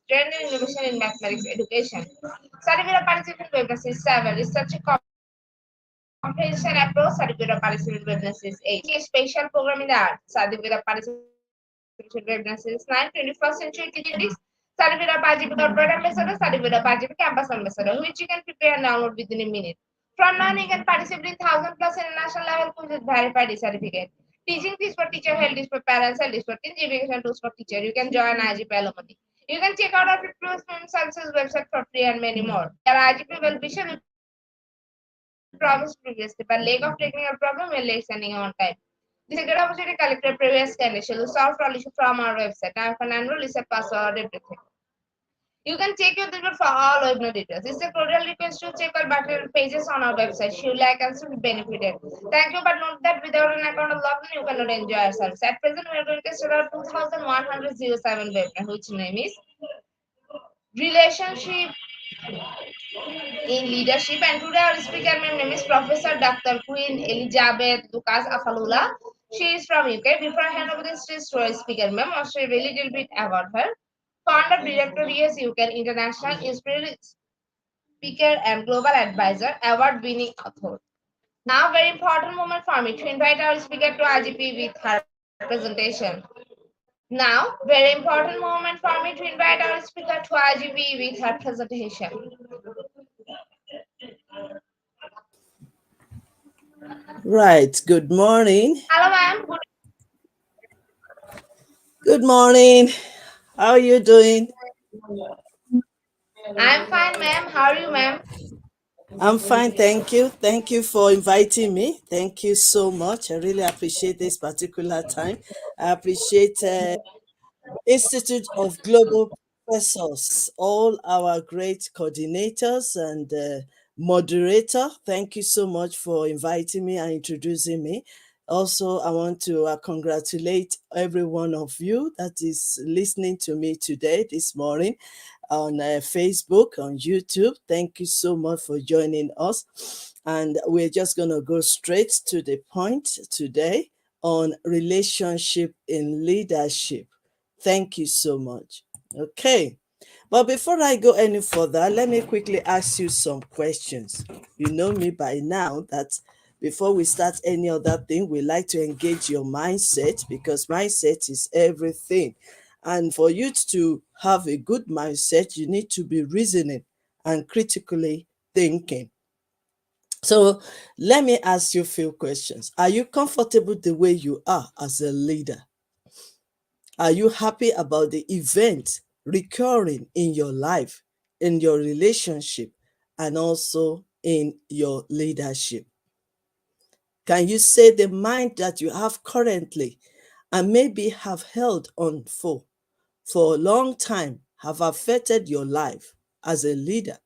trend and innovation in mathematics education. Certificate of participant witness is 7. Research comprehension approach. Certificate of participant witness is 8. A special program in the art. Certificate of participant witness is 9. 21st century teaching. Certificate of RGP corporate ambassador. Certificate of RGP campus ambassador, which you can prepare and download within a minute. From now, you can participate in 1,000 plus international level quizzes verified certificate. Teaching fees for teacher, health is for parents, health is for teens, education tools for teacher. You can join IGP alumni. You can check out our recruitment services website for free and many more. Our IGP will be sure we promised previously, but lack of technical problem we're late sending on time. The secret opportunity collected previous condition will solve all issue from our website. Now, if an enroll is a password, everything. You can check your details for all webinar details. It's a cordial request to check our button pages on our website. You like and should be benefited. Thank you, but note that without an account of login, you cannot enjoy ourselves. At present, we are going to start our 2107 webinar, which name is Relationship in Leadership. And today our speaker name is Professor Dr. Queen Elizabeth Lucas Afalula. She is from UK. Before I hand over the stage to our speaker, ma'am, I'll say a little bit about her. Founder, Director, US UK International Inspired Speaker and Global Advisor, award-winning author. Now, very important moment for me to invite our speaker to IGP with her presentation. Now, very important moment for me to invite our speaker to IGP with her presentation. Right. Good morning. Hello, ma'am. Good morning. How are you doing? I'm fine, ma'am. How are you, ma'am? I'm fine, thank you. Thank you for inviting me. Thank you so much. I really appreciate this particular time. I appreciate Institute of Global Professors, all our great coordinators and moderator. Thank you so much for inviting me and introducing me. Also, I want to congratulate every one of you that is listening to me today, this morning, on Facebook, on YouTube. Thank you so much for joining us. And we're just going to go straight to the point today on relationship in leadership. Thank you so much. Okay. But before I go any further, let me quickly ask you some questions. You know me by now that before we start any other thing, we like to engage your mindset because mindset is everything. And for you to have a good mindset, you need to be reasoning and critically thinking. So let me ask you a few questions. Are you comfortable the way you are as a leader? Are you happy about the event recurring in your life, in your relationship, and also in your leadership? Can you say the mind that you have currently and maybe have held on for a long time have affected your life as a leader,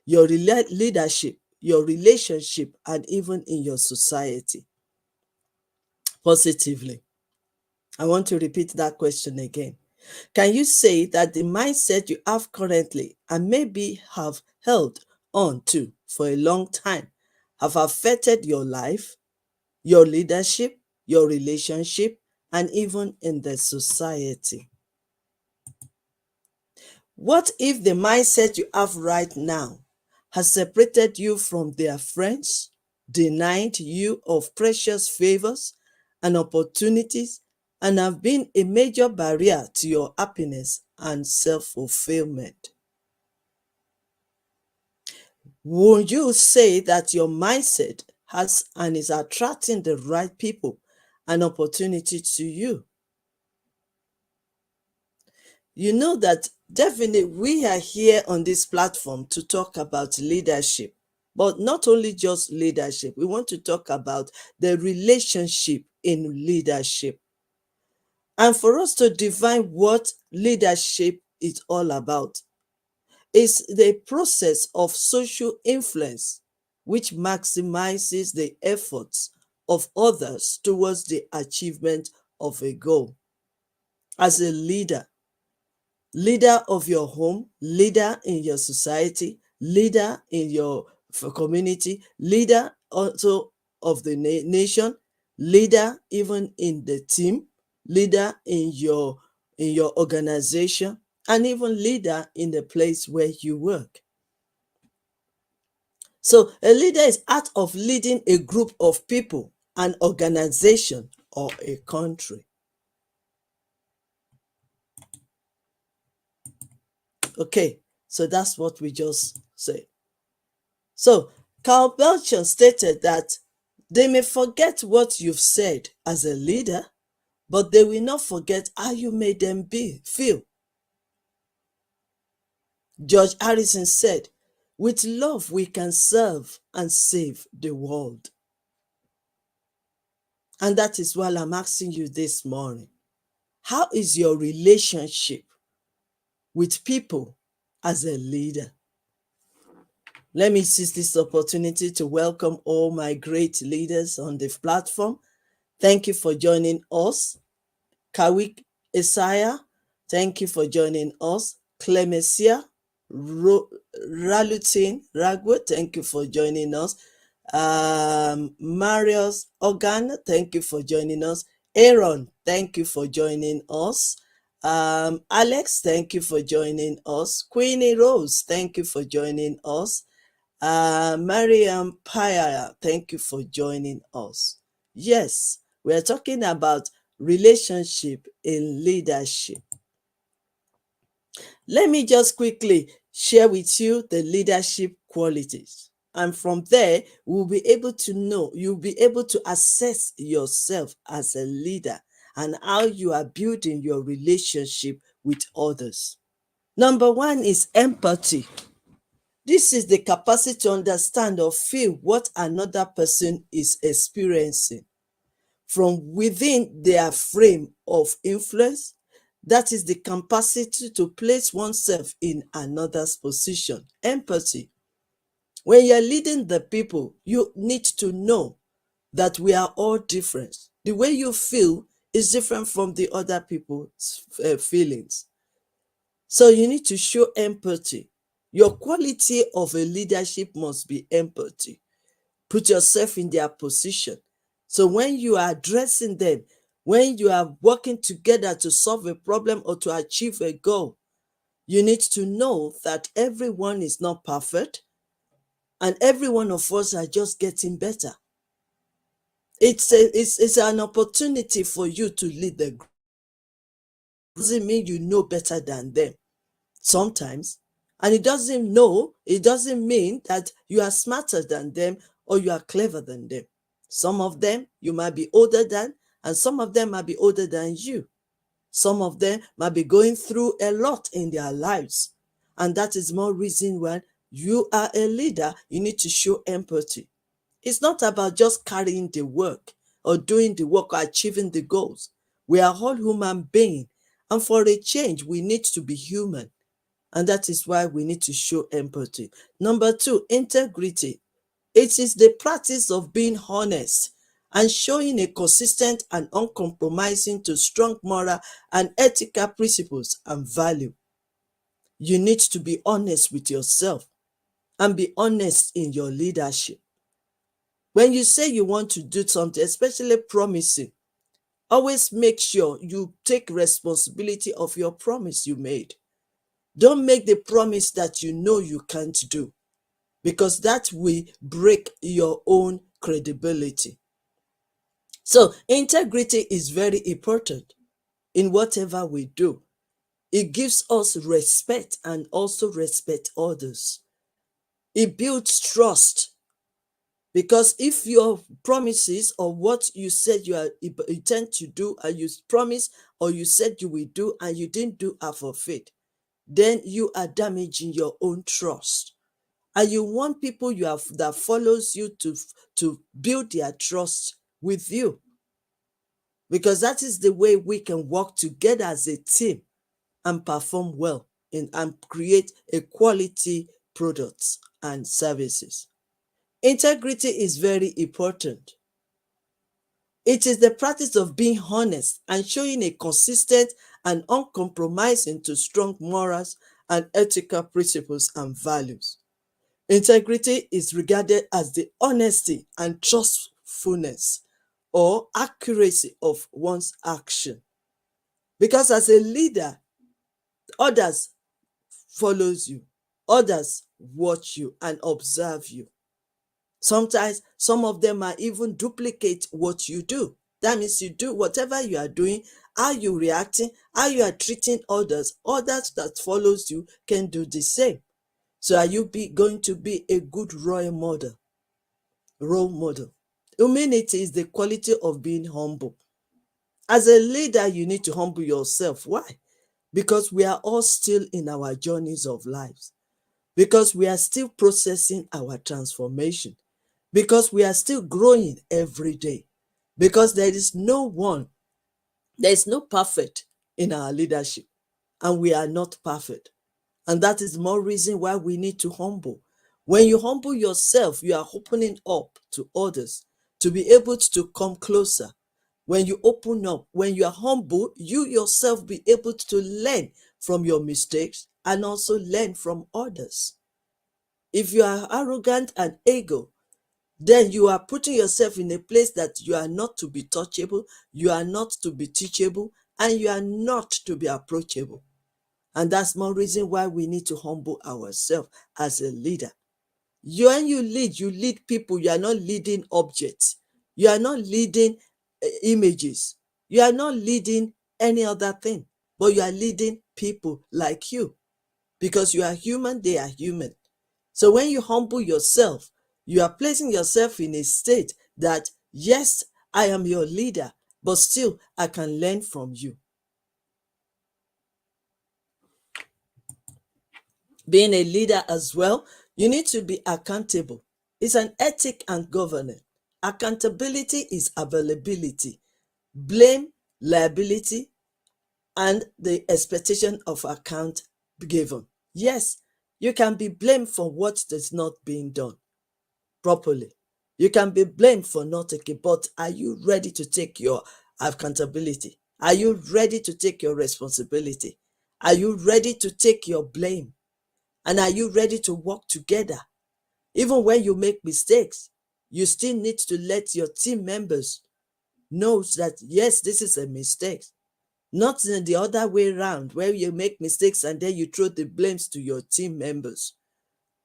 your leadership, your relationship, and even in your society positively? I want to repeat that question again. Can you say that the mindset you have currently and maybe have held on to for a long time have affected your life, your leadership, your relationship, and even in the society? What if the mindset you have right now has separated you from their friends, denied you of precious favors and opportunities, and have been a major barrier to your happiness and self-fulfillment? Would you say that your mindset has and is attracting the right people and opportunity to you? You know that definitely we are here on this platform to talk about leadership, but not only just leadership. We want to talk about the relationship in leadership. And for us to define what leadership is all about, is the process of social influence which maximizes the efforts of others towards the achievement of a goal. As a leader of your home, leader in your society, leader in your community, leader also of the nation, leader even in the team, leader in your organization, and even leader in the place where you work. So a leader is art of leading a group of people, an organization, or a country. Okay, so that's what we just said. So Carl Belcher stated that they may forget what you've said as a leader, but they will not forget how you made them feel. George Harrison said, with love we can serve and save the world. And that is why I'm asking you this morning, how is your relationship with people as a leader? Let me seize this opportunity to welcome all my great leaders on the platform. Thank you for joining us. Y.Y.C.I, thank you for joining us. Clemencia Ralutin Ragwe, thank you for joining us. Marius Organ, thank you for joining us. Aaron, thank you for joining us. Alex, thank you for joining us. Queenie Rose, thank you for joining us. Mariam Paya, thank you for joining us. Yes, we are talking about relationship in leadership. Let me just quickly share with you the leadership qualities. And from there, we'll be able to know, you'll be able to assess yourself as a leader and how you are building your relationship with others. Number one is empathy. This is the capacity to understand or feel what another person is experiencing from within their frame of influence. That is the capacity to place oneself in another's position. Empathy. When you're leading the people, you need to know that we are all different. The way you feel is different from the other people's feelings. So you need to show empathy. Your quality of a leadership must be empathy. Put yourself in their position. So when you are addressing them, when you are working together to solve a problem or to achieve a goal, you need to know that everyone is not perfect and every one of us are just getting better. It's an opportunity for you to lead the group. Doesn't mean you know better than them sometimes. And it doesn't mean that you are smarter than them or you are clever than them. Some of them you might be older than, and some of them might be older than you. Some of them might be going through a lot in their lives. And that is more reason why you are a leader, you need to show empathy. It's not about just carrying the work or doing the work or achieving the goals. We are all human beings. And for a change, we need to be human. And that is why we need to show empathy. Number two, integrity. It is the practice of being honest and showing a consistent and uncompromising to strong moral and ethical principles and value. You need to be honest with yourself and be honest in your leadership. When you say you want to do something, especially promising, always make sure you take responsibility of your promise you made. Don't make the promise that you know you can't do, because that will break your own credibility. So integrity is very important in whatever we do. It gives us respect and also respect others. It builds trust, because if your promises or what you said you intend to do and you promised or you said you will do and you didn't do half of it, then you are damaging your own trust. And you want people that follows you to build their trust with you, because that is the way we can work together as a team and perform well and create a quality products and services. Integrity is very important. It is the practice of being honest and showing a consistent and uncompromising to strong morals and ethical principles and values. Integrity is regarded as the honesty and trustfulness or accuracy of one's action. Because as a leader, Others follows you, others watch you and observe you. Sometimes some of them might even duplicate what you do. That means you do whatever you are doing, how you reacting, how you are treating others, others that follows you can do the same. So are you going to be a good role model? Role model. Humility is the quality of being humble. As a leader, you need to humble yourself. Why? Because we are all still in our journeys of lives. Because we are still processing our transformation. Because we are still growing every day. Because there is no perfect in our leadership, and we are not perfect. And that is more reason why we need to humble. When you humble yourself, you are opening up to others to be able to come closer. When you open up, when you are humble, you yourself be able to learn from your mistakes and also learn from others. If you are arrogant and ego, then you are putting yourself in a place that you are not to be touchable, you are not to be teachable, and you are not to be approachable. And that's more reason why we need to humble ourselves as a leader. When you lead people. You are not leading objects. You are not leading images. You are not leading any other thing, but you are leading people like you, because you are human, they are human. So when you humble yourself, you are placing yourself in a state that, yes, I am your leader, but still I can learn from you. Being a leader as well, you need to be accountable. It's an ethic and governance. Accountability is availability, blame, liability, and the expectation of account given. Yes, you can be blamed for what is not being done properly. You can be blamed for not taking, but are you ready to take your accountability? Are you ready to take your responsibility? Are you ready to take your blame? And are you ready to work together? Even when you make mistakes, you still need to let your team members know that, yes, this is a mistake. Not in the other way around, where you make mistakes and then you throw the blames to your team members.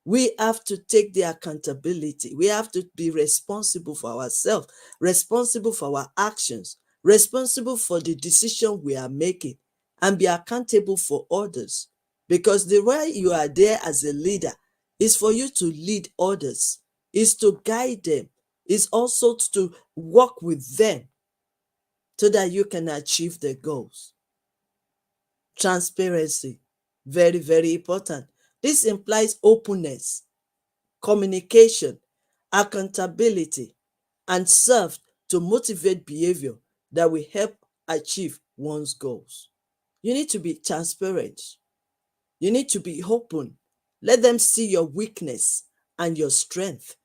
We have to take the accountability. We have to be responsible for ourselves, responsible for our actions, responsible for the decision we are making, and be accountable for others. Because the way you are there as a leader is for you to lead others, is to guide them, is also to work with them so that you can achieve the goals. Transparency, very, very important. This implies openness, communication, accountability, and serve to motivate behavior that will help achieve one's goals. You need to be transparent. You need to be open. Let them see your weakness and your strength,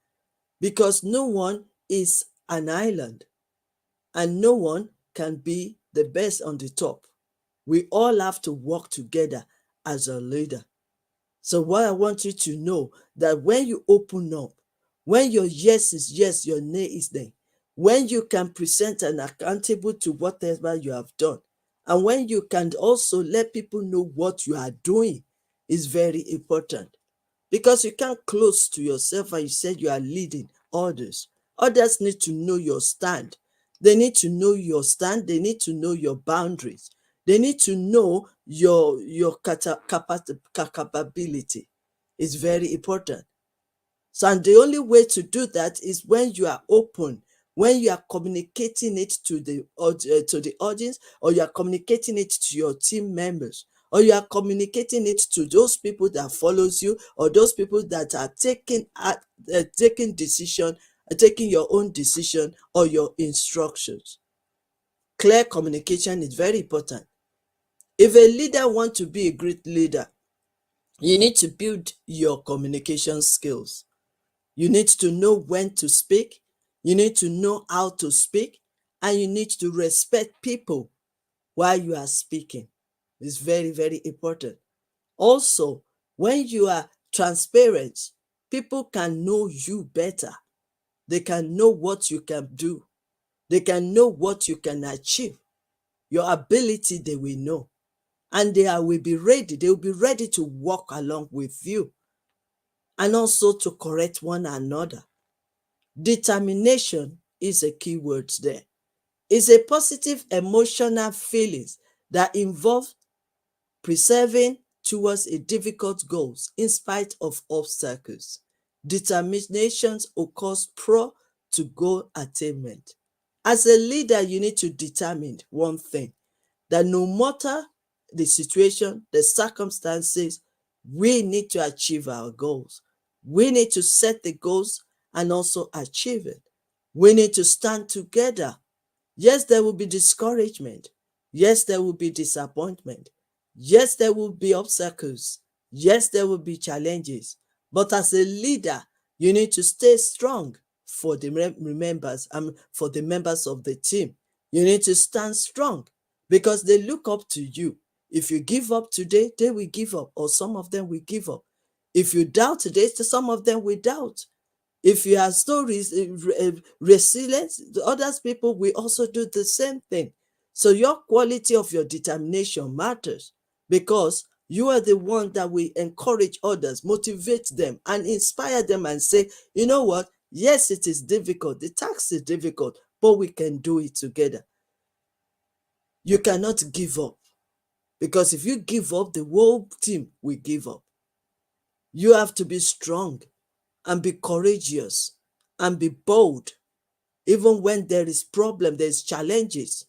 because no one is an island and no one can be the best on the top. We all have to work together as a leader. So what I want you to know, that when you open up, when your yes is yes, your nay is nay, when you can present and accountable to whatever you have done, and when you can also let people know what you are doing, is very important. Because you can't close to yourself and you said you are leading others. Others need to know your stand. They need to know your stand. They need to know your boundaries. They need to know your capability. It's very important. So, and the only way to do that is when you are open, when you are communicating it to the audience, or you are communicating it to your team members, or you are communicating it to those people that follows you, or those people that are taking decision, taking your own decision or your instructions. Clear communication is very important. If a leader wants to be a great leader, you need to build your communication skills. You need to know when to speak. You need to know how to speak. And you need to respect people while you are speaking. It's very, very important. Also, when you are transparent, people can know you better. They can know what you can do. They can know what you can achieve. Your ability, they will know. and will be ready. They will be ready to walk along with you and also to correct one another. Determination is a key word there. It's a positive emotional feelings that involve persevering towards a difficult goals in spite of obstacles. Determination occurs pro to goal attainment. As a leader, you need to determine one thing, that no matter the situation, the circumstances, we need to achieve our goals. We need to set the goals and also achieve it. We need to stand together. Yes, there will be discouragement. Yes, there will be disappointment. Yes, there will be obstacles. Yes, there will be challenges. But as a leader, you need to stay strong for the members and for the members of the team. You need to stand strong because they look up to you. If you give up today, they will give up, or some of them will give up. If you doubt today, some of them will doubt. If you are so resilient, the other people will also do the same thing. So your quality of your determination matters, because you are the one that will encourage others, motivate them, and inspire them and say, you know what? Yes, it is difficult. The task is difficult, but we can do it together. You cannot give up, because if you give up, the whole team will give up. You have to be strong and be courageous and be bold. Even when there is problem, there's challenges,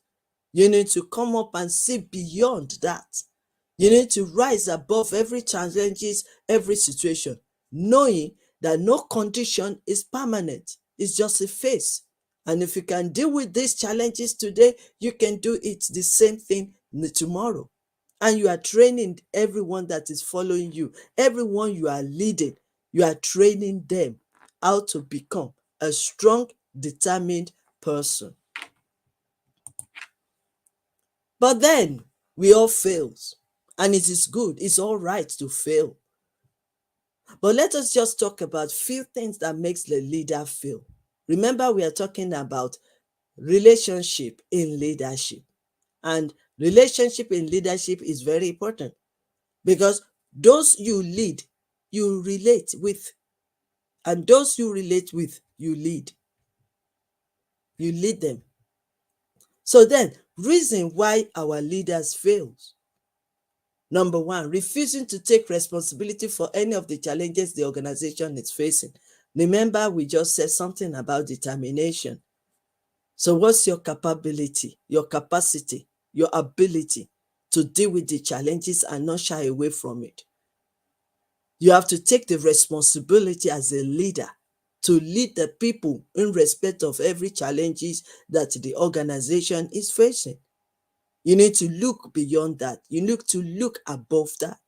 you need to come up and see beyond that. You need to rise above every challenges, every situation, knowing that no condition is permanent. It's just a phase. And if you can deal with these challenges today, you can do it the same thing tomorrow. And you are training everyone that is following you, everyone you are leading, you are training them how to become a strong, determined person. But then we all fail, and it is good. It's all right to fail. But let us just talk about few things that makes the leader fail. Remember, we are talking about relationship in leadership. And relationship in leadership is very important, because those you lead, you relate with. And those you relate with, you lead. You lead them. So then, reason why our leaders fail. Number one, refusing to take responsibility for any of the challenges the organization is facing. Remember, we just said something about determination. So what's your capability, your capacity, your ability to deal with the challenges and not shy away from it? You have to take the responsibility as a leader to lead the people in respect of every challenges that the organization is facing. You need to look beyond that. You need to look above that.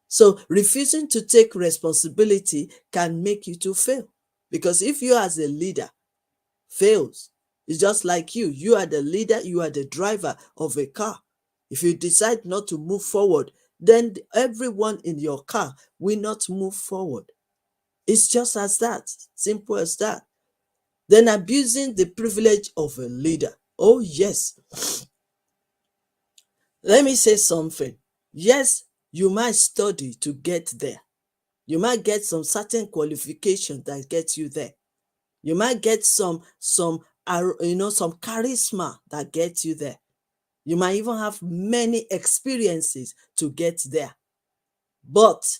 So refusing to take responsibility can make you to fail. Because if you as a leader fails, it's just like you are the leader, you are the driver of a car. If you decide not to move forward, then everyone in your car will not move forward. It's just as that, simple as that. Then abusing the privilege of a leader. Oh yes, let me say something. Yes, you might study to get there. You might get some certain qualification that gets you there. You might get some charisma that gets you there. You might even have many experiences to get there. But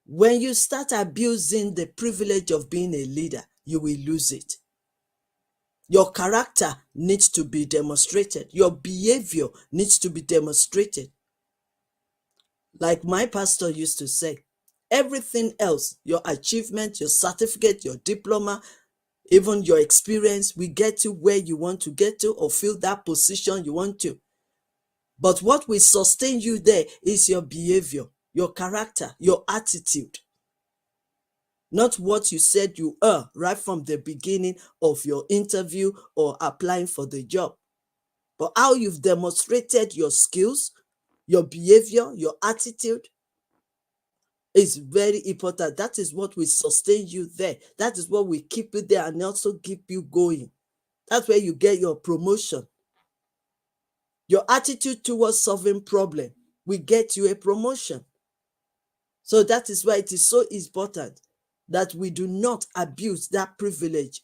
when you start abusing the privilege of being a leader, you will lose it. Your character needs to be demonstrated. Your behavior needs to be demonstrated. Like my pastor used to say, everything else, your achievement, your certificate, your diploma, even your experience, will get you where you want to get to or fill that position you want to. But what will sustain you there is your behavior, your character, your attitude. Not what you said you are right from the beginning of your interview or applying for the job, but how you've demonstrated your skills, your behavior, your attitude is very important. That is what will sustain you there. That is what will keep you there and also keep you going. That's where you get your promotion. Your attitude towards solving problem will get you a promotion. So that is why it is so important that we do not abuse that privilege.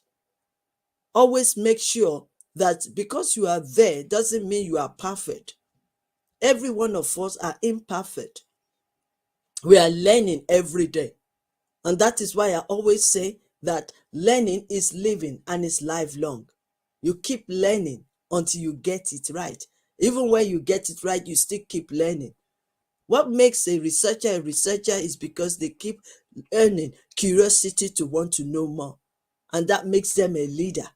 Always make sure that because you are there doesn't mean you are perfect. Every one of us are imperfect. We are learning every day. And that is why I always say that learning is living and is lifelong. You keep learning until you get it right. Even when you get it right, you still keep learning. What makes a researcher is because they keep earning curiosity to want to know more. And that makes them a leader.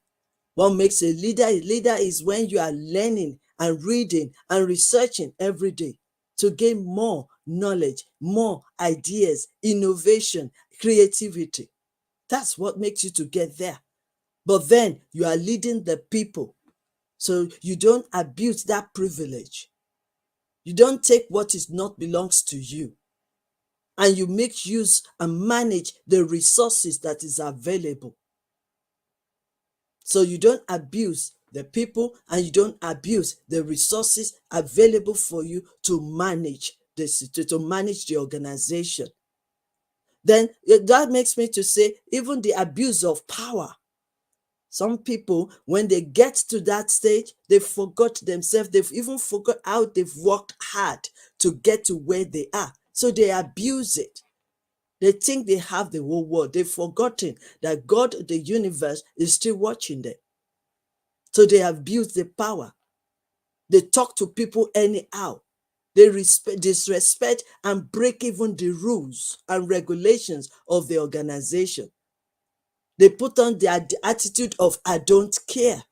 What makes a leader? A leader is when you are learning and reading and researching every day to gain more knowledge, more ideas, innovation, creativity. That's what makes you to get there. But then you are leading the people. So you don't abuse that privilege. You don't take what is not belongs to you. And you make use and manage the resources that is available. So you don't abuse the people and you don't abuse the resources available for you to manage to manage the organization. Then that makes me to say even the abuse of power. Some people, when they get to that stage, they forgot themselves. They've even forgot how they've worked hard to get to where they are. So they abuse it. They think they have the whole world. They've forgotten that God, the universe, is still watching them. So they abuse the power. They talk to people anyhow. They disrespect and break even the rules and regulations of the organization. They put on the attitude of, I don't care.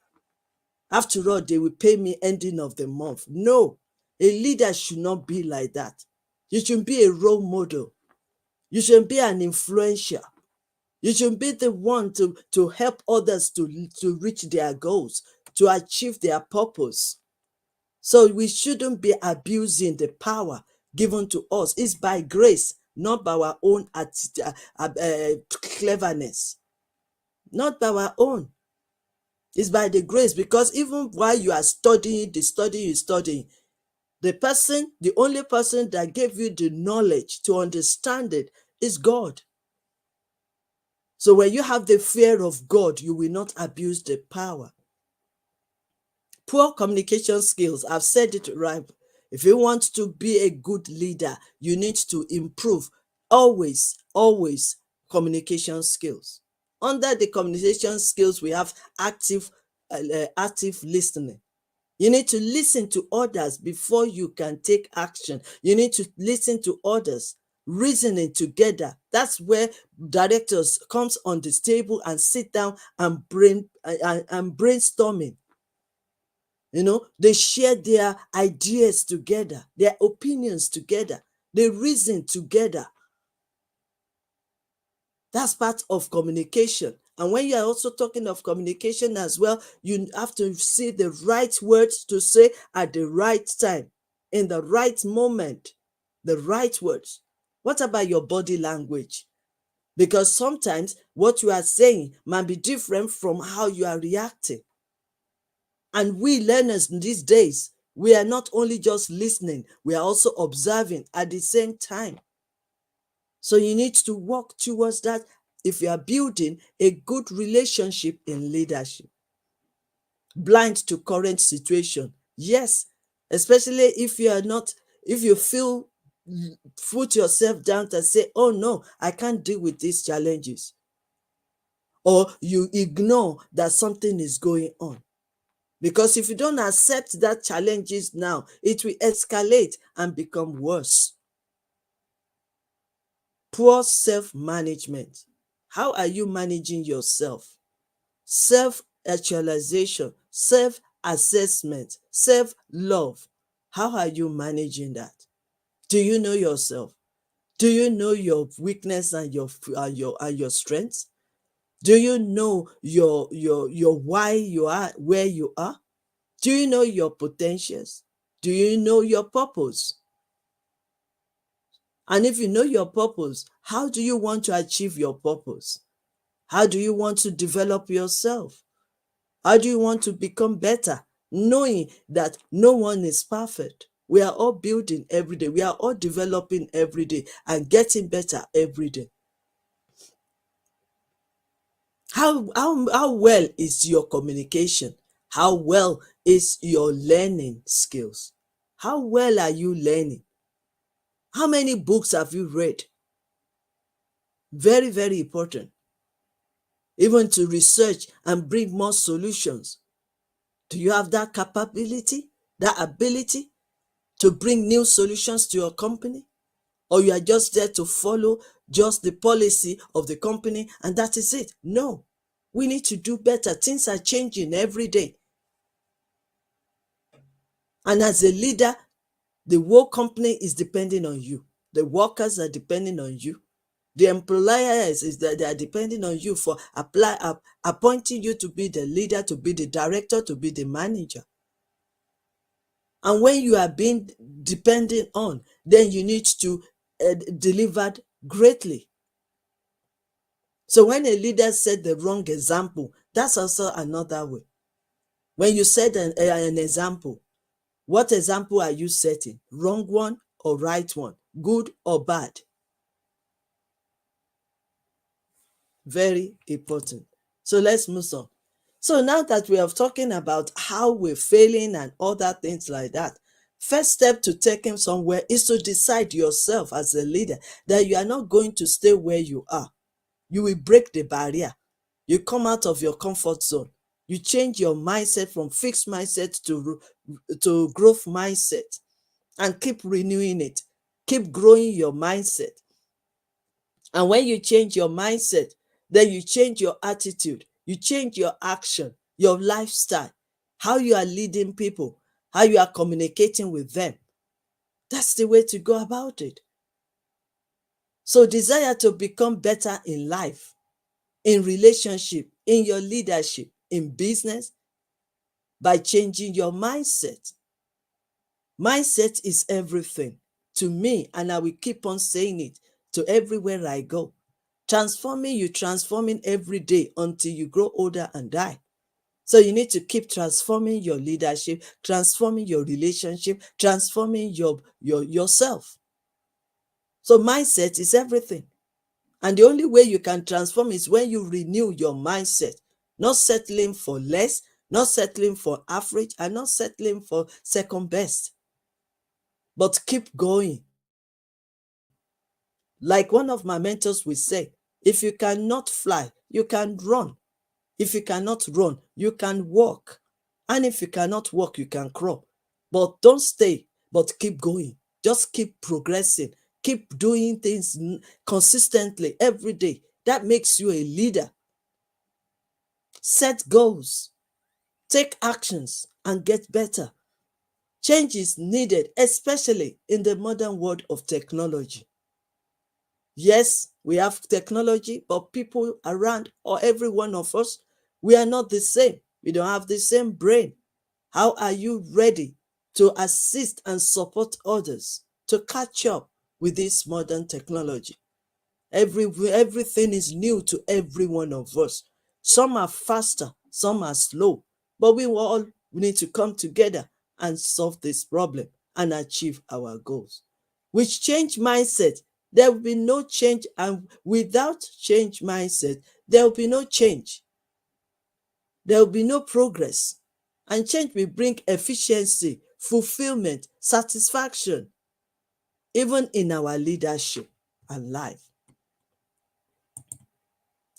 After all, they will pay me ending of the month. No, a leader should not be like that. You should be a role model. You should be an influencer. You should be the one to help others to reach their goals, to achieve their purpose. So we shouldn't be abusing the power given to us. It's by grace, not by our own cleverness. Not by our own. It's by the grace, because even while you are studying, the only person that gave you the knowledge to understand it is God. So when you have the fear of God, you will not abuse the power. Poor communication skills, I've said it right. If you want to be a good leader, you need to improve always, always communication skills. Under the communication skills, we have active listening. You need to listen to others before you can take action. You need to listen to others, reasoning together. That's where directors comes on this table and sit down and brainstorming. They share their ideas together, their opinions together, they reason together. That's part of communication. And when you are also talking of communication as well, you have to see the right words to say at the right time, in the right moment, the right words. What about your body language? Because sometimes what you are saying might be different from how you are reacting. And we learners these days, we are not only just listening, we are also observing at the same time. So you need to work towards that if you are building a good relationship in leadership. Blind to current situation. Yes, especially if you are not, if you feel, put yourself down and say, oh no, I can't deal with these challenges. Or you ignore that something is going on. Because if you don't accept that challenges now, it will escalate and become worse. Poor self-management. How are you managing yourself? Self-actualization, self-assessment, self-love. How are you managing that? Do you know yourself? Do you know your weakness and your strengths? Do you know your why you are where you are? Do you know your potentials? Do you know your purpose? And if you know your purpose, how do you want to achieve your purpose? How do you want to develop yourself? How do you want to become better, knowing that no one is perfect? We are all building every day. We are all developing every day and getting better every day. How well is your communication? How well is your learning skills? How well are you learning? How many books have you read? Very, very important. Even to research and bring more solutions. Do you have that capability, that ability to bring new solutions to your company? Or you are just there to follow just the policy of the company and that is it? No, we need to do better. Things are changing every day. And as a leader, the whole company is depending on you. The workers are depending on you. The employers is that they are depending on you for appointing you to be the leader, to be the director, to be the manager. And when you are being dependent on, then you need to deliver greatly. So when a leader set the wrong example, that's also another way. When you set an example, what example are you setting? Wrong one or right one? Good or bad? Very important. So let's move on. So now that we have talking about how we're failing and other things like that, first step to taking somewhere is to decide yourself as a leader that you are not going to stay where you are. You will break the barrier. You come out of your comfort zone. You change your mindset from fixed mindset to growth mindset and keep renewing it. Keep growing your mindset. And when you change your mindset, then you change your attitude, you change your action, your lifestyle, how you are leading people, how you are communicating with them. That's the way to go about it. So desire to become better in life, in relationship, in your leadership, in business, by changing your mindset. Mindset is everything to me, and I will keep on saying it to everywhere I go. Transforming you, transforming every day until you grow older and die. So you need to keep transforming your leadership, transforming your relationship, transforming yourself. So mindset is everything. And the only way you can transform is when you renew your mindset, not settling for less, not settling for average, and not settling for second best. But keep going. Like one of my mentors will say, if you cannot fly, you can run. If you cannot run, you can walk. And if you cannot walk, you can crawl. But don't stay, but keep going. Just keep progressing. Keep doing things consistently every day. That makes you a leader. Set goals, take actions, and get better. Change is needed, especially in the modern world of technology. Yes, we have technology, but people around, or every one of us, we are not the same. We don't have the same brain. How are you ready to assist and support others to catch up with this modern technology? Everything is new to every one of us. Some are faster, some are slow, but we need to come together and solve this problem and achieve our goals. With change mindset, there will be no change, and without change mindset, there will be no change. There will be no progress. And change will bring efficiency, fulfillment, satisfaction, even in our leadership and life.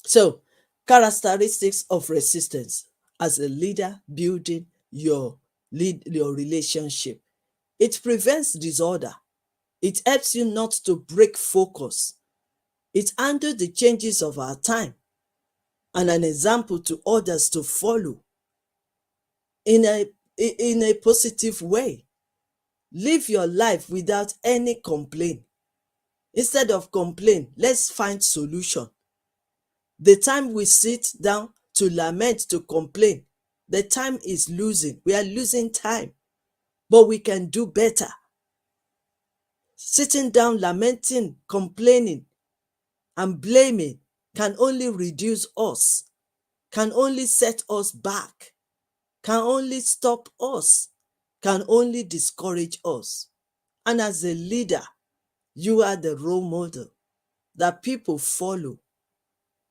So, characteristics of resistance as a leader building your relationship. It prevents disorder. It helps you not to break focus. It handles the changes of our time and an example to others to follow in a positive way. Live your life without any complaint. Instead of complaint, let's find solution. The time we sit down to lament, to complain, the time is losing. We are losing time, but we can do better. Sitting down, lamenting, complaining, and blaming can only reduce us, can only set us back, can only stop us, can only discourage us. And as a leader, you are the role model that people follow.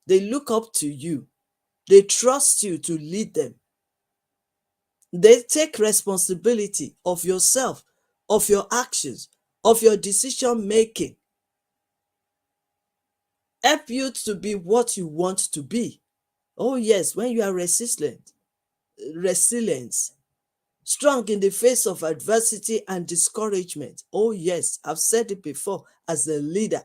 They look up to you. They trust you to lead them. They take responsibility of yourself, of your actions, of your decision making. Help you to be what you want to be. Oh yes, when you are resilient, strong in the face of adversity and discouragement. Oh yes, I've said it before as a leader.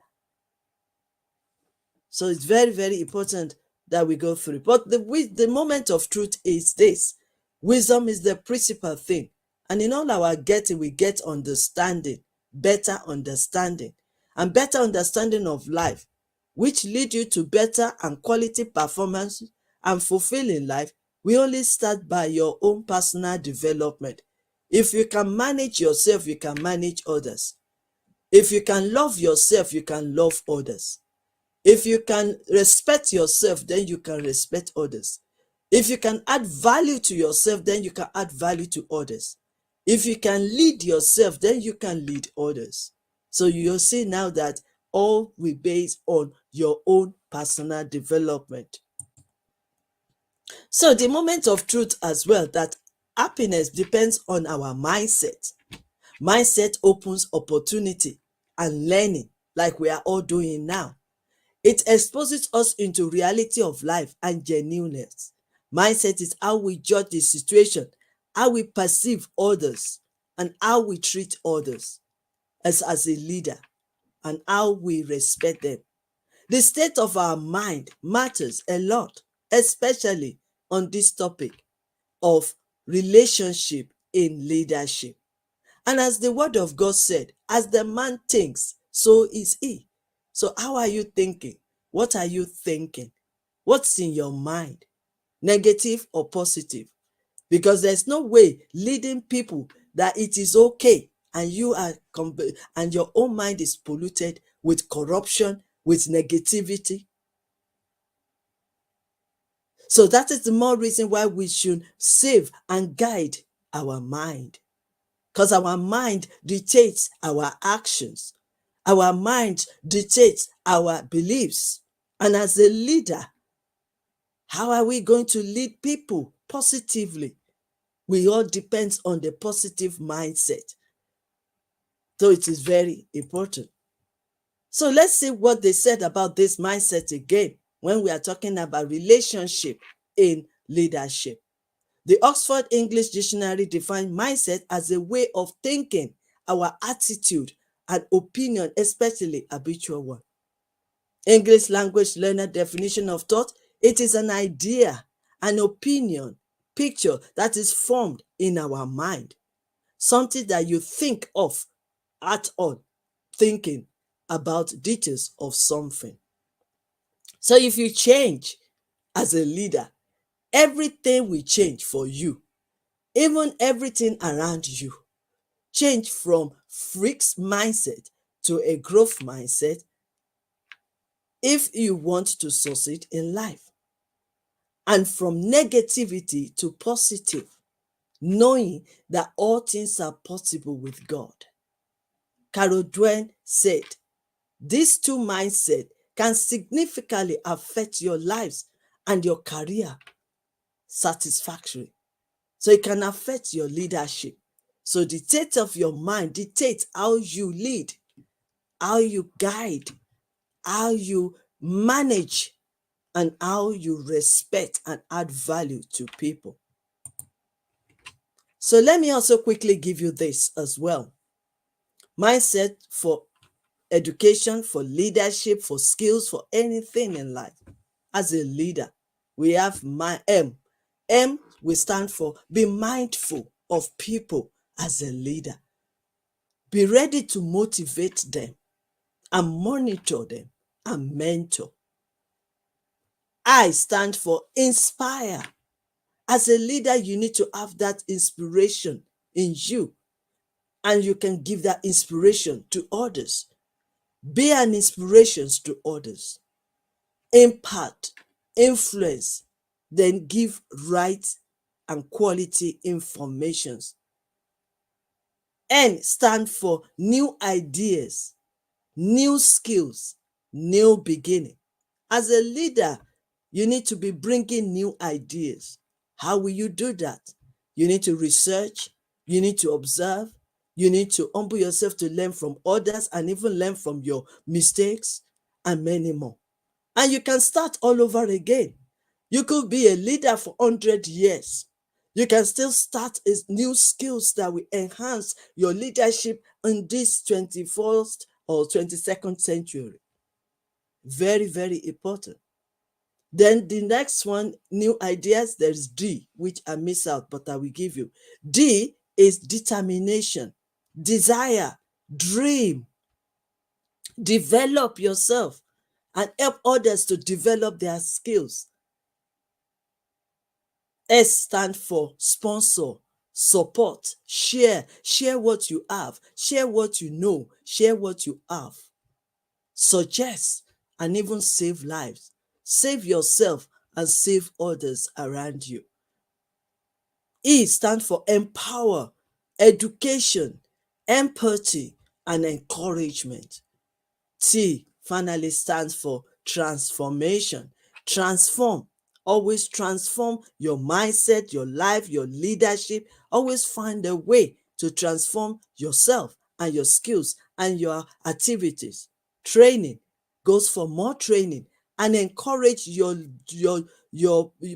So it's very, very important that we go through. But the moment of truth is this. Wisdom is the principal thing. And in all our getting, we get understanding, better understanding, and better understanding of life, which lead you to better and quality performance and fulfilling life. We only start by your own personal development. If you can manage yourself, you can manage others. If you can love yourself, you can love others. If you can respect yourself, then you can respect others. If you can add value to yourself, then you can add value to others. If you can lead yourself, then you can lead others. So you'll see now that all will base on your own personal development. So the moment of truth as well, that happiness depends on our mindset. Mindset opens opportunity and learning, like we are all doing now. It exposes us into reality of life and genuineness. Mindset is how we judge the situation, how we perceive others, and how we treat others as a leader, and how we respect them. The state of our mind matters a lot, especially on this topic of relationship in leadership. And as the word of God said, as the man thinks, so is he. So how are you thinking? What are you thinking? What's in your mind? Negative or positive? Because there's no way leading people that it is okay and you are and your own mind is polluted with corruption, with negativity. So that is the more reason why we should save and guide our mind. Because our mind dictates our actions. Our mind dictates our beliefs. And as a leader, how are we going to lead people positively? We all depends on the positive mindset. So it is very important. So let's see what they said about this mindset again when we are talking about relationship in leadership. The Oxford English Dictionary defines mindset as a way of thinking, our attitude and opinion, especially habitual one. English language learner definition of thought, it is an idea, an opinion, picture that is formed in our mind. Something that you think of at all, thinking about details of something. So if you change as a leader, everything will change for you. Even everything around you. Change from fixed mindset to a growth mindset if you want to succeed in life. And from negativity to positive, knowing that all things are possible with God. Carol Dweck said, these two mindsets can significantly affect your lives and your career satisfactory. So it can affect your leadership. So the state of your mind dictates how you lead, how you guide, how you manage, and how you respect and add value to people. So let me also quickly give you this as well. Mindset for education, for leadership, for skills, for anything in life. As a leader, we have my M. M we stand for be mindful of people as a leader. Be ready to motivate them and monitor them and mentor. I stand for inspire. As a leader, you need to have that inspiration in you, and you can give that inspiration to others. Be an inspiration to others. Impact, influence, then give right and quality information. N stand for new ideas, new skills, new beginning. As a leader, you need to be bringing new ideas. How will you do that? You need to research, you need to observe, you need to humble yourself to learn from others and even learn from your mistakes and many more. And you can start all over again. You could be a leader for 100 years. You can still start new skills that will enhance your leadership in this 21st or 22nd century. Very, very important. Then the next one, new ideas, there's D, which I miss out, but I will give you. D is determination, desire, dream. Develop yourself and help others to develop their skills. S stand for sponsor, support, share what you have, share what you know, share what you have. Suggest and even save lives. Save yourself and save others around you. E stand for empower, education, empathy, and encouragement. T finally stands for transformation. Transform. Always transform your mindset, your life, your leadership. Always find a way to transform yourself and your skills and your activities. Training goes for more training and encourage your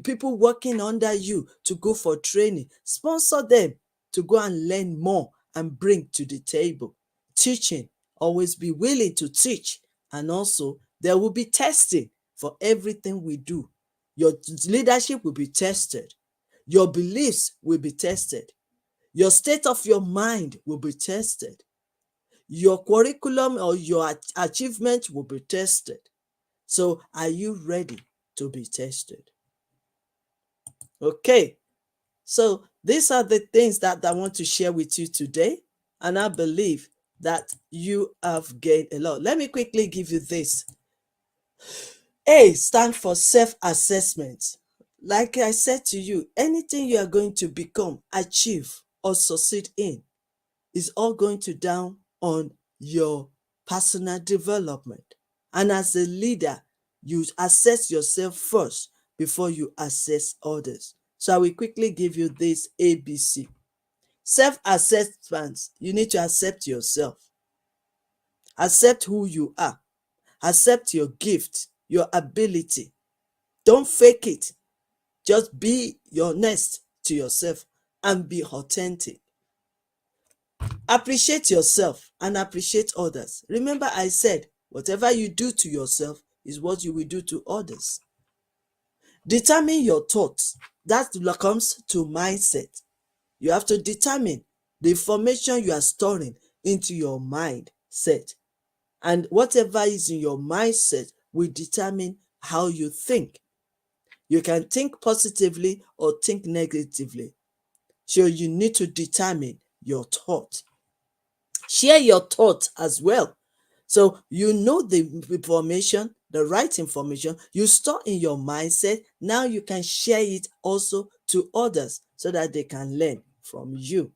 people working under you to go for training. Sponsor them to go and learn more and bring to the table. Teaching, always be willing to teach, and also there will be testing for everything we do. Your leadership will be tested, your beliefs will be tested, your state of your mind will be tested, your curriculum or your achievement will be tested. So are you ready to be tested? Okay, so these are the things that I want to share with you today, and I believe that you have gained a lot. Let me quickly give you this. A stand for self-assessment. Like I said to you, anything you are going to become, achieve, or succeed in is all going to down on your personal development. And as a leader, you assess yourself first before you assess others. So I will quickly give you this ABC. Self-assessment, you need to accept yourself. Accept who you are. Accept your gift, your ability. Don't fake it. Just be honest to yourself and be authentic. Appreciate yourself and appreciate others. Remember, I said, whatever you do to yourself is what you will do to others. Determine your thoughts. That comes to mindset. You have to determine the information you are storing into your mindset. And whatever is in your mindset will determine how you think. You can think positively or think negatively. So you need to determine your thought. Share your thoughts as well. So you know the information, the right information you store in your mindset. Now you can share it also to others so that they can learn from you.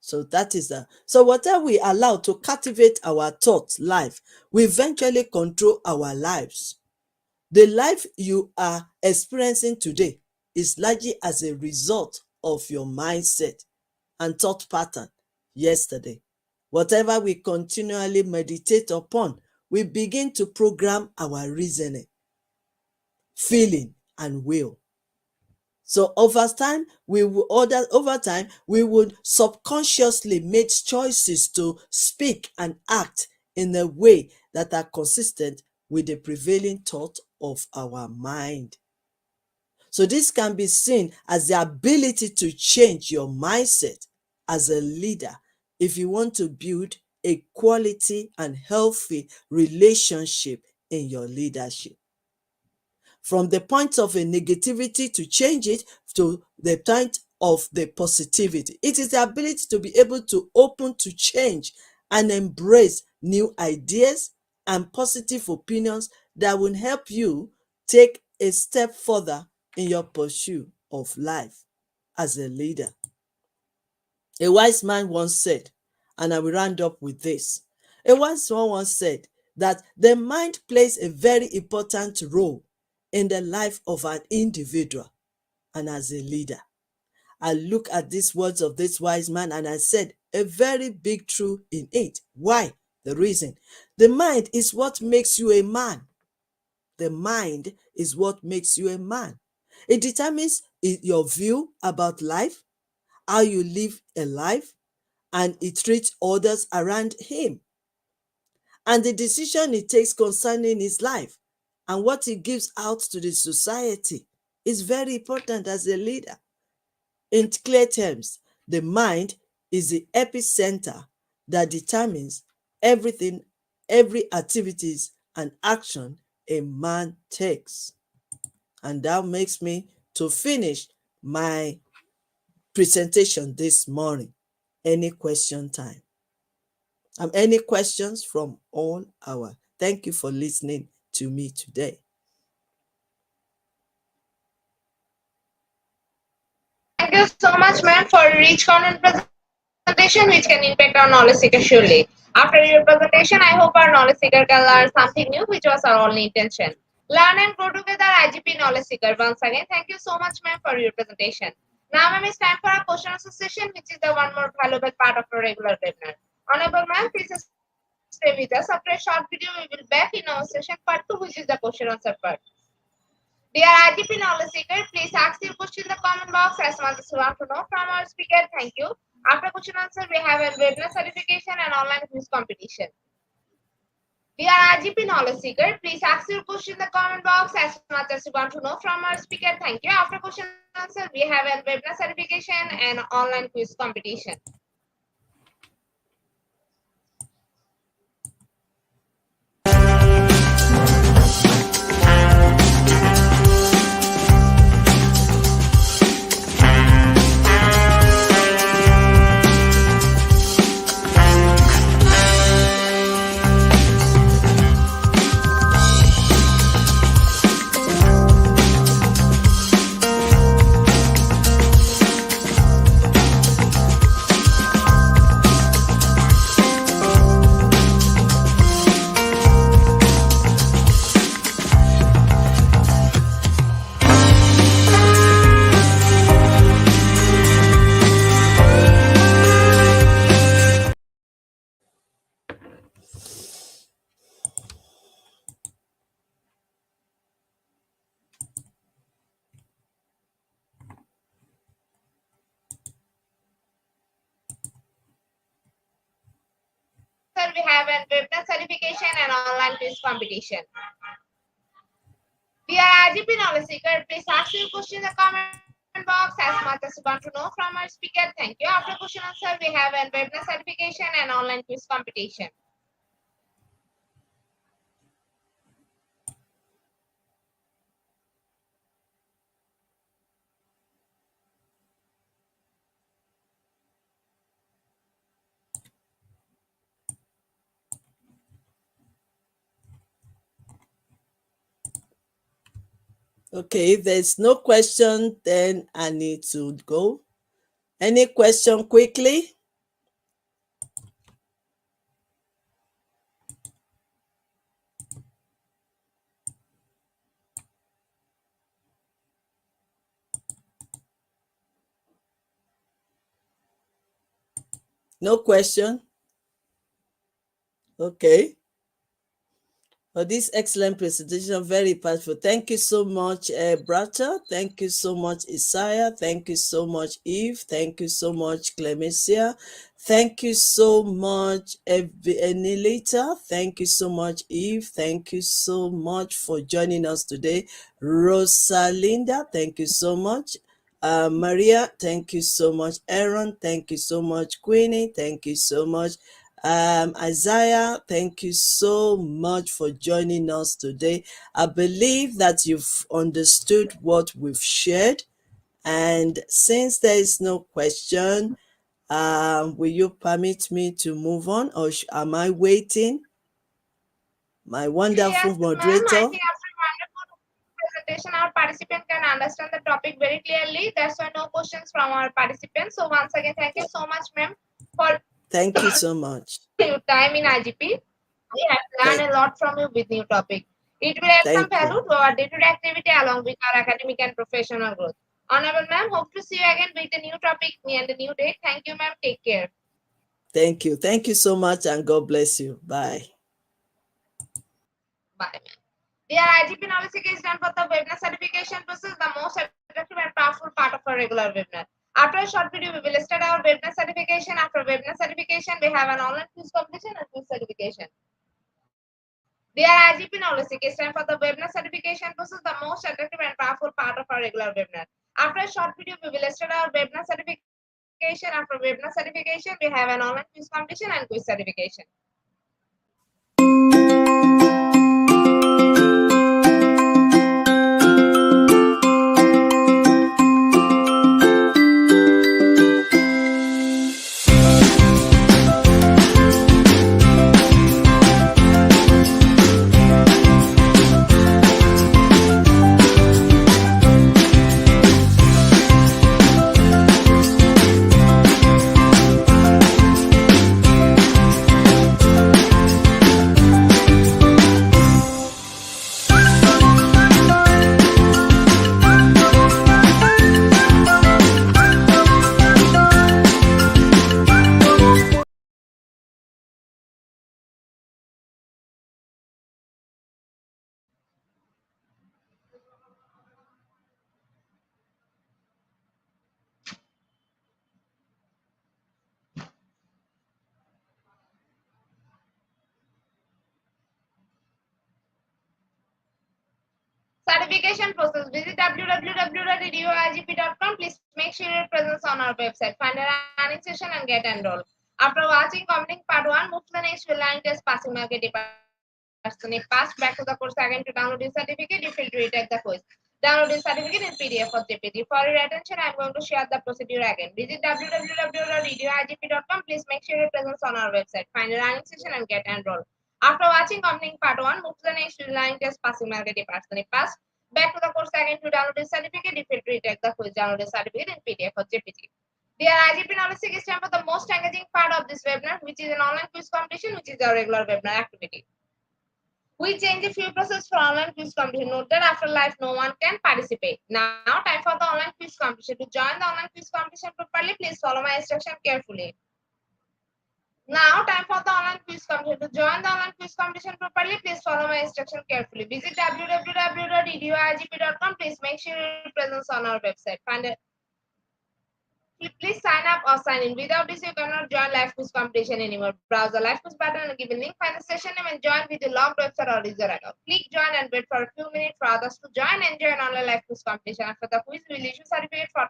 So that is that. So whatever we allow to captivate our thought life, we eventually control our lives. The life you are experiencing today is largely as a result of your mindset and thought pattern yesterday. Whatever we continually meditate upon, we begin to program our reasoning, feeling, and will. So over time, we would subconsciously make choices to speak and act in a way that are consistent with the prevailing thought of our mind. So this can be seen as the ability to change your mindset as a leader if you want to build a quality and healthy relationship in your leadership. From the point of a negativity to change it to the point of the positivity. It is the ability to be able to open to change and embrace new ideas and positive opinions that will help you take a step further in your pursuit of life as a leader. A wise man once said, And I will round up with this. A wise one once said that the mind plays a very important role in the life of an individual and as a leader. I look at these words of this wise man and I said a very big truth in it. Why? The reason. The mind is what makes you a man. The mind is what makes you a man. It determines your view about life, how you live a life, and it treats others around him. And the decision he takes concerning his life and what he gives out to the society is very important as a leader. In clear terms, the mind is the epicenter that determines everything, every activities and action a man takes. And that makes me to finish my presentation this morning. Any question time? Any questions from all our? Thank you for listening to me today. Thank you so much, ma'am, for a rich content presentation which can impact our knowledge seeker surely. After your presentation, I hope our knowledge seeker can learn something new, which was our only intention. Learn and grow together, IGP Knowledge Seeker. Once again, thank you so much, ma'am, for your presentation. Now, ma'am, it's time for our question answer session, which is the one more valuable part of our regular webinar. Honorable ma'am, please stay with us. After a short video, we will back in our session part 2, which is the question answer part. Dear IGP Knowledge Seeker, please ask your question in the comment box as much as you want to know from our speaker. Thank you. After question answer, we have a webinar certification and online quiz competition. Dear IGP Knowledge Seeker, please ask your question in the comment box as much as you want to know from our speaker. Thank you. After question answer, we have a webinar certification and online quiz competition. Sir, we have a webinar certification and online quiz competition. Dear IGP Knowledge Seeker, please ask your question in the comment box as much as you want to know from our speaker. Thank you. After question answer, we have a webinar certification and online quiz competition. Okay, if there's no question, then I need to go. Any question quickly? No question? Okay. For this excellent presentation, very powerful. Thank you so much, Brata. Thank you so much, Isaiah. Thank you so much, Eve. Thank you so much, Clemencia. Thank you so much, Enilita. Thank you so much, Eve. Thank you so much for joining us today. Rosalinda, thank you so much. Maria, thank you so much. Aaron, thank you so much. Queenie, thank you so much. Isaiah, thank you so much for joining us today. I believe that you've understood what we've shared. And since there is no question, will you permit me to move on, or am I waiting? My wonderful Yes, ma'am. I moderator. think after a wonderful presentation, our participant can understand the topic very clearly. That's why no questions from our participants. So once again, thank you so much, ma'am, for Thank you so much. Your time in IGP. We have Thank, learned a lot from you with new topic. It will add some thank you. value to our day-to-day activity along with our academic and professional growth. Honorable ma'am, hope to see you again with a new topic and a new day. Thank you, ma'am. Take care. Thank you. Thank you so much, and God bless you. Bye. Bye, ma'am. The IGP knowledge seeker is done for the webinar certification process, the most attractive and powerful part of our regular webinar. After a short video, we will start our webinar certification. After webinar certification, we have an online quiz competition and quiz certification. The IGP knowledge seeker is done for the webinar certification process, the most attractive and powerful part of our regular webinar. After a short video, we will start our webinar certification. After webinar certification, we have an online quiz competition and quiz certification. Certification process. Visit www.edu.igp.com. Please make sure your presence on our website. Find a running session and get enrolled. After watching completing part 1, move to the next will line test passing mark get person. If passed back to the course again to download your certificate, you feel to retake the quiz. Download your certificate in PDF or JPG. For your attention, I am going to share the procedure again. Visit www.edu.igp.com. Please make sure your presence on our website. Find a running session and get enrolled. After watching completing part 1, move to the next line test passing mark person. If passed back to the course again to download the certificate, you feel to retake the quiz. Download the certificate in PDF or JPG. Dear IGP knowledge is time for the most engaging part of this webinar, which is an online quiz competition, which is our regular webinar activity. We change a few process for online quiz competition. Note that after live, no one can participate. Now, time for the online quiz competition. To join the online quiz competition properly, please follow my instruction carefully. Now, time for the online quiz competition. To join the online quiz competition properly, please follow my instruction carefully. Visit www.eduigp.com. Please make sure your presence on our website. Please sign up or sign in. Without this, you cannot join live quiz competition anymore. Browse the live quiz button and give a link, find the session name and join with the logged website or user account. Click join and wait for a few minutes for others to join and join online live quiz competition. After the quiz, we will issue certificate for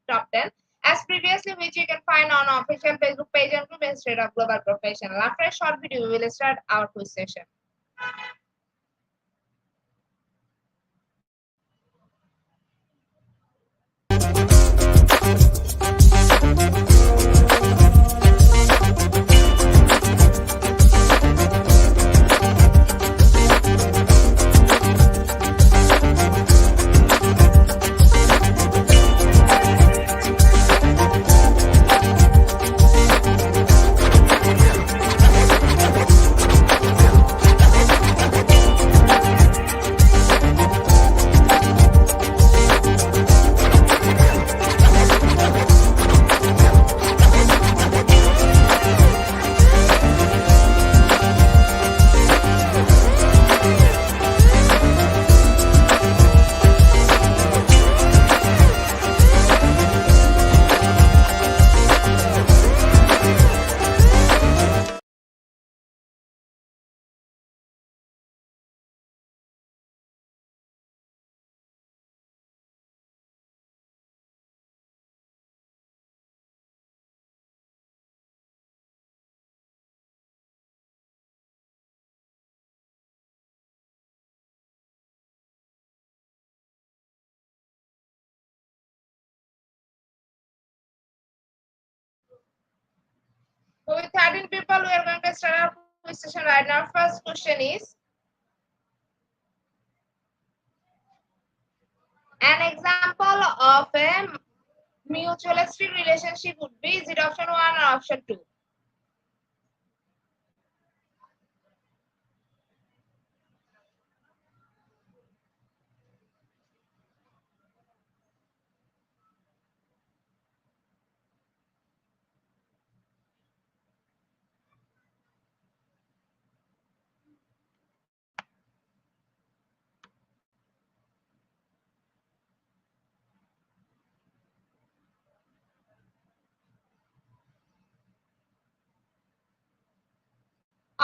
top 10 as previously, which you can find on our official Facebook page and group instead of Global Professional. After a short video, we will start our quiz session. So with 13 people, we are going to start our quiz session right now. First question is, an example of a mutualistic relationship would be, is it option 1 or option 2?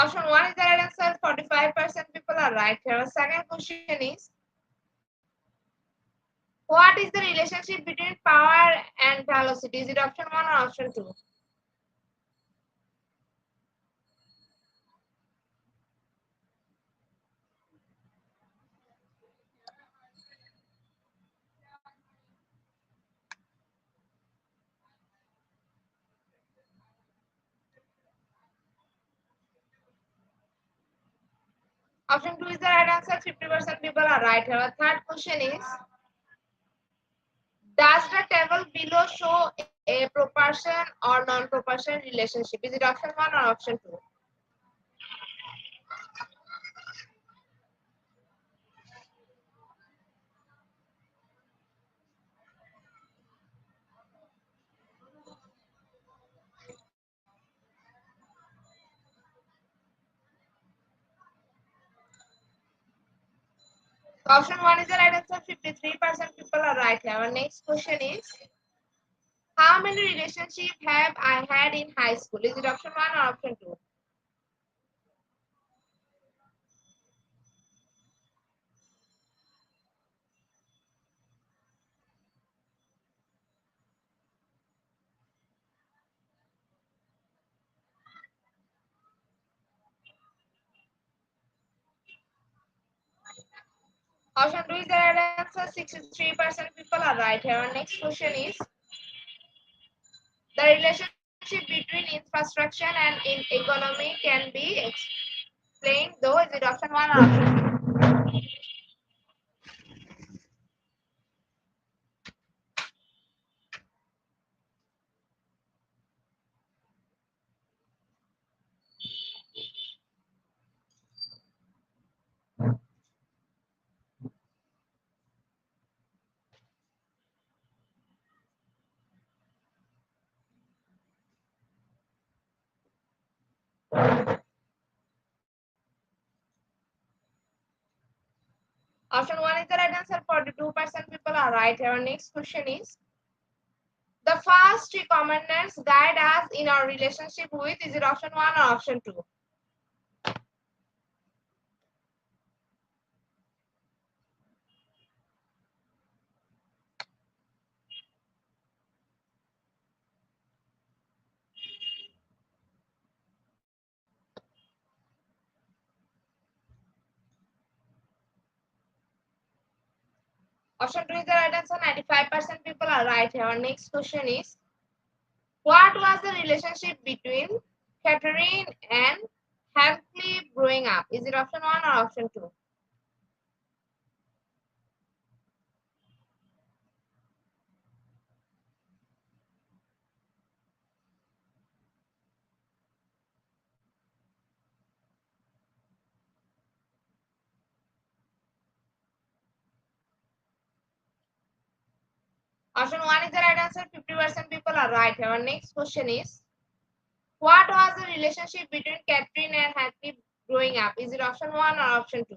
Option 1 is the right answer. 45% people are right here. Second question is, what is the relationship between power and velocity? Is it option 1 or option 2? Option 2 is the right answer. 50% people are right here. Third question is, does the table below show a proportion or non-proportion relationship? Is it option 1 or option 2? Option 1 is the right answer. 53% people are right here. Our next question is, how many relationships have I had in high school? Is it option 1 or option 2? Option 2 is the right answer. 63% people are right here. Our next question is, the relationship between infrastructure and in economy can be explained though. Is it option 1 or option 2? Option 1 is the right answer. 42% people are right here. Our next question is, the first three commandments guide us in our relationship with. Is it option 1 or option 2? Option 2 is the right answer. 95% people are right here. Our next question is, what was the relationship between Catherine and Heathcliff growing up? Is it option 1 or option 2? Option 1 is the right answer. 50% people are right here. Our next question is, what was the relationship between Catherine and Heathcliff growing up? Is it option 1 or option 2?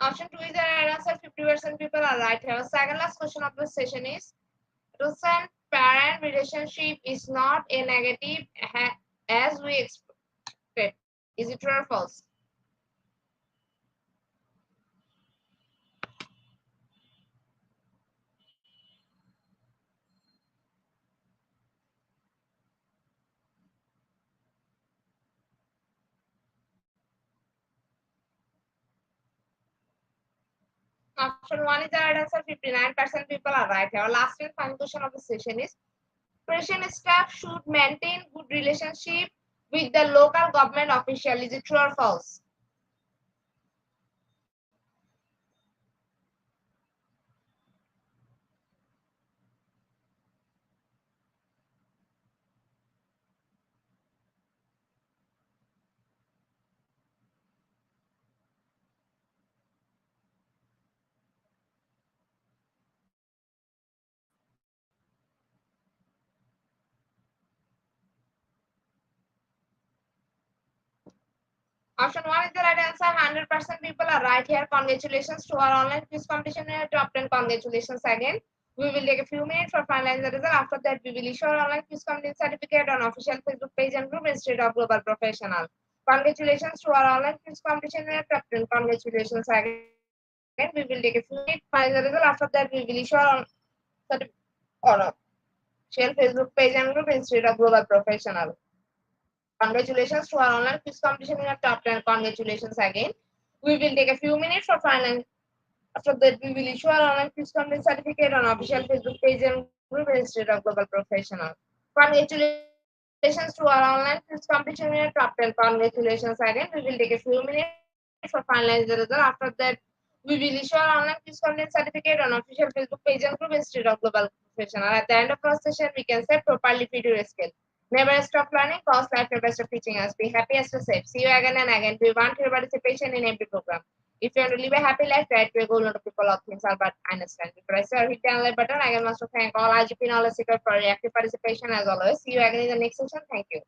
Option 2 is the right answer. 50% people are right here. Second last question of the session is, recent parent relationship is not a negative as we expected. Is it true or false? Option 1 is the right answer. 59% people are right here. Our last and final question of the session is, Christian staff should maintain good relationship with the local government official. Is it true or false? Option 1 is the right answer. 100% people are right here. Congratulations to our online quiz competition. We are top 10. Congratulations again. We will take a few minutes for finalizing the result. After that, we will issue our online quiz competition certificate on official Facebook page and group Institute of Global Professional. Congratulations to our online quiz competition. We are top 10. Congratulations again. We will take a few minutes for finalizing the result. After that, we will issue our on official Facebook page and group Institute of Global Professional. Congratulations to our online quiz competition in our top 10. Congratulations again. We will take a few minutes for final. After that, we will issue our online quiz competition certificate on official Facebook page and group Institute of Global Professional. Congratulations to our online quiz competition in our top 10. Congratulations again. We will take a few minutes for finalizing the result. After that, we will issue our online quiz competition certificate on official Facebook page and group Institute of Global Professional. At the end of our session, we can say properly feed your skill. Never stop learning, cause life never stop teaching us. Be happy as to safe. See you again and again. We want your participation in every program. If you want to live a happy life, try to a goal, not people of things are but understand. Before I say hit the like button, again must to thank all IGP knowledge seeker for your active participation as always. See you again in the next session. Thank you.